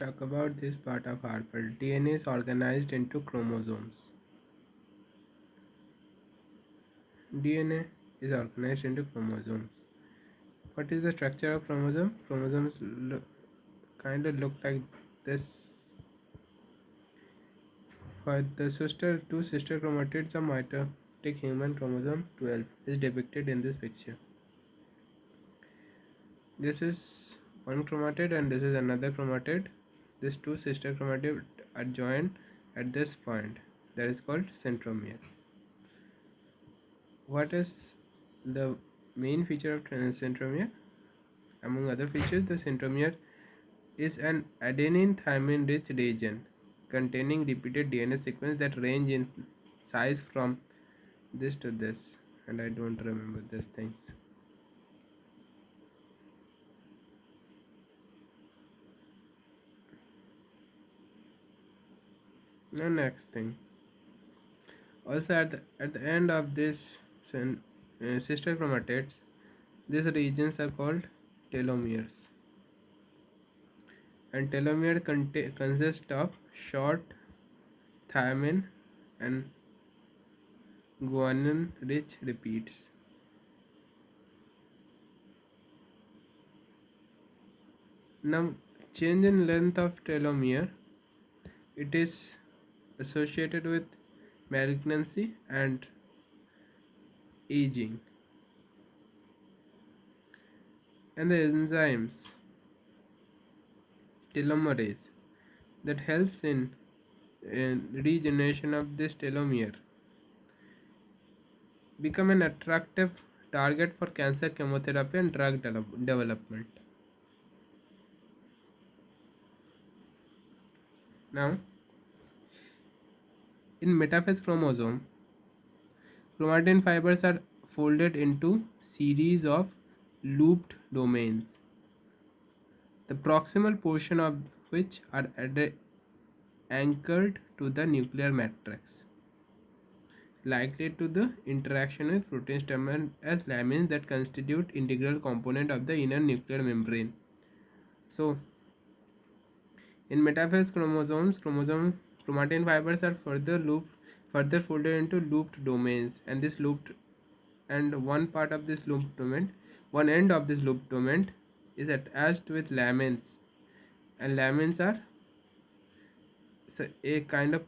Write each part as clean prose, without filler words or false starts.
talk about this part of our part. DNA is organized into chromosomes. DNA is organized into chromosomes. What is the structure of chromosome? Chromosomes kind of look like this. What the two sister chromatids of mitotic human chromosome 12 is depicted in this picture. This is one chromatid and this is another chromatid. These two sister chromatids are joined at this point. That is called centromere. What is the main feature of centromere? Among other features, the centromere is an adenine thymine rich region containing repeated DNA sequences that range in size from this to this, and I don't remember these things. Now next thing, also at the end of this sister chromatids, these regions are called telomeres, and telomere consist of short thymine and guanine rich repeats. Now, change in length of telomere, it is associated with malignancy and aging. And the enzymes telomerase that helps in regeneration of this telomere become an attractive target for cancer chemotherapy and drug development. Now, in metaphase chromosome, chromatin fibers are folded into series of looped domains, the proximal portion of which are anchored to the nuclear matrix, likely to the interaction with proteins termed as lamins that constitute integral component of the inner nuclear membrane. So, in metaphase chromosomes, chromatin fibers are further folded into looped domains, and this looped and one part of this looped domain, one end of this looped domain is attached with lamins, and lamins are a kind of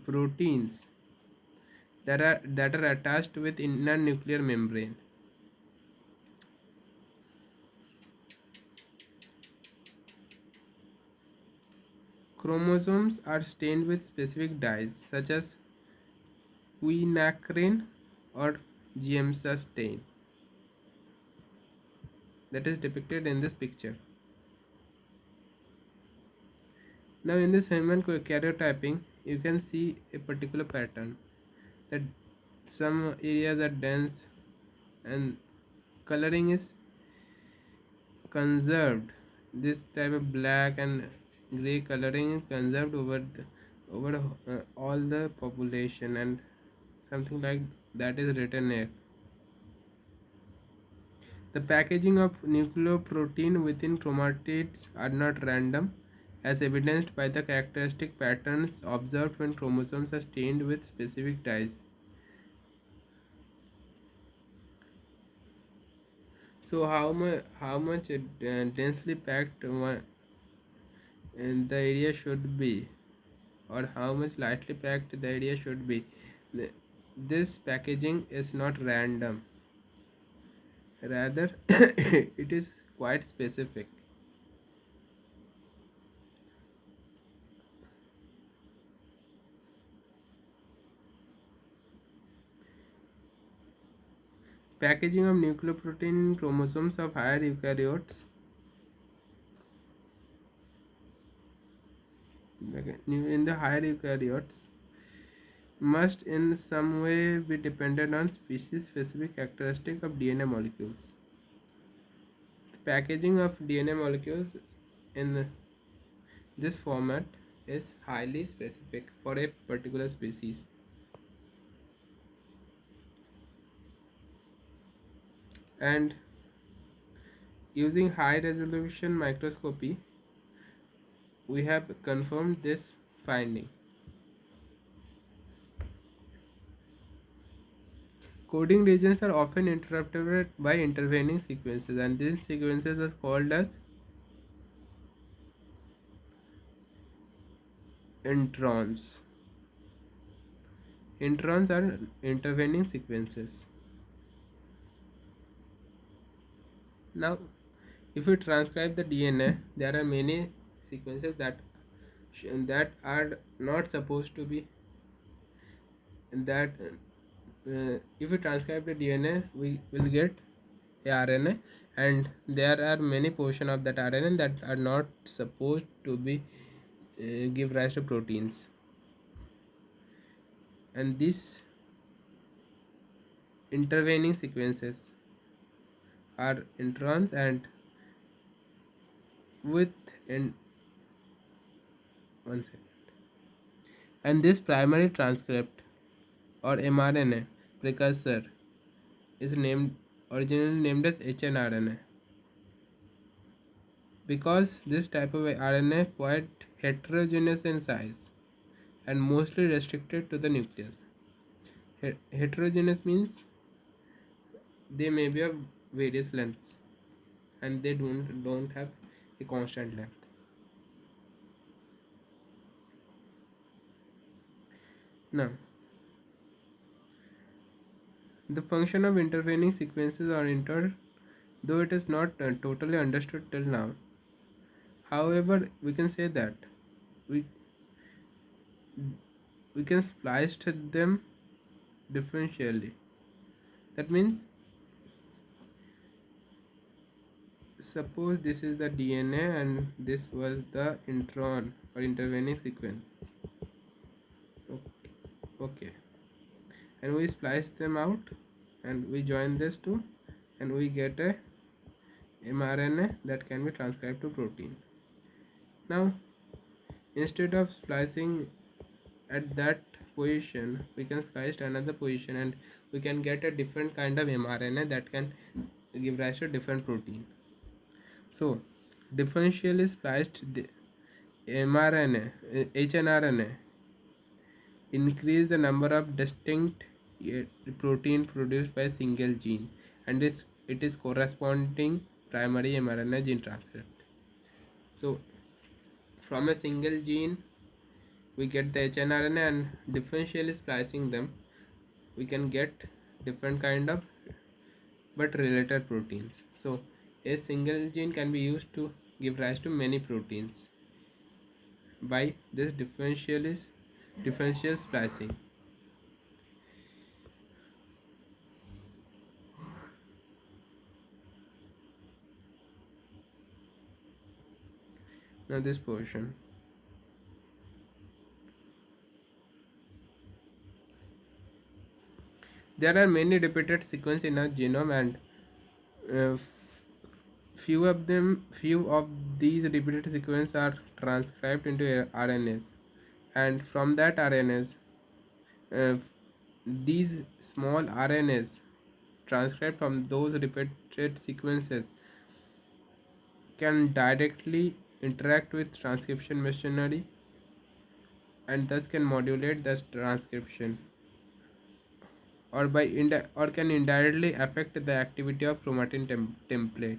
proteins that are attached with inner nuclear membrane. Chromosomes are stained with specific dyes such as quinacridine or giemsa stain that is depicted in this picture. Now in this human karyotyping, you can see a particular pattern that some areas are dense and coloring is conserved. This type of black and gray coloring is conserved over all the population, and something like that is written here. The packaging of nucleoprotein within chromatids are not random, as evidenced by the characteristic patterns observed when chromosomes are stained with specific dyes. So how much densely packed the area should be, or how much lightly packed the area should be. This packaging is not random, rather it is quite specific. Packaging of nucleoprotein chromosomes of higher eukaryotes, in the higher eukaryotes, must in some way be dependent on species specific characteristic of DNA molecules. The packaging of DNA molecules in this format is highly specific for a particular species. And using high resolution microscopy, we have confirmed this finding. Coding regions are often interrupted by intervening sequences, and these sequences are called as introns. Introns are intervening sequences. Now, if we transcribe the DNA, there are many sequences that are not supposed to be that. If we transcribe the DNA, we will get a RNA, and there are many portion of that RNA that are not supposed to be give rise to proteins, and these intervening sequences are introns, and with in one second, and this primary transcript or mRNA precursor is originally named as hnRNA, because this type of RNA quite heterogeneous in size and mostly restricted to the nucleus. Heterogeneous means they may be of various lengths, and they don't have a constant length. Now, the function of intervening sequences or inter, though it is not totally understood till now. However, we can say that we we can splice them differentially. That means, suppose this is the DNA and this was the intron or intervening sequence. Okay, okay. And we splice them out, and we join this two, and we get a mRNA that can be transcribed to protein. Now, instead of splicing at that position, we can splice to another position, and we can get a different kind of mRNA that can give rise to different protein. So, differentially spliced mRNA, hnRNA, increase the number of distinct protein produced by a single gene, and it is corresponding primary mRNA gene transcript. So, from a single gene, we get the hnRNA, and differentially splicing them, we can get different kind of but related proteins. So, a single gene can be used to give rise to many proteins by this differential splicing. Now this portion. There are many repeated sequences in our genome, and uh, few of these repeated sequences are transcribed into RNAs, and from that RNAs, uh, these small RNAs transcribed from those repeated sequences can directly interact with transcription machinery, and thus can modulate the transcription, or or can indirectly affect the activity of chromatin template.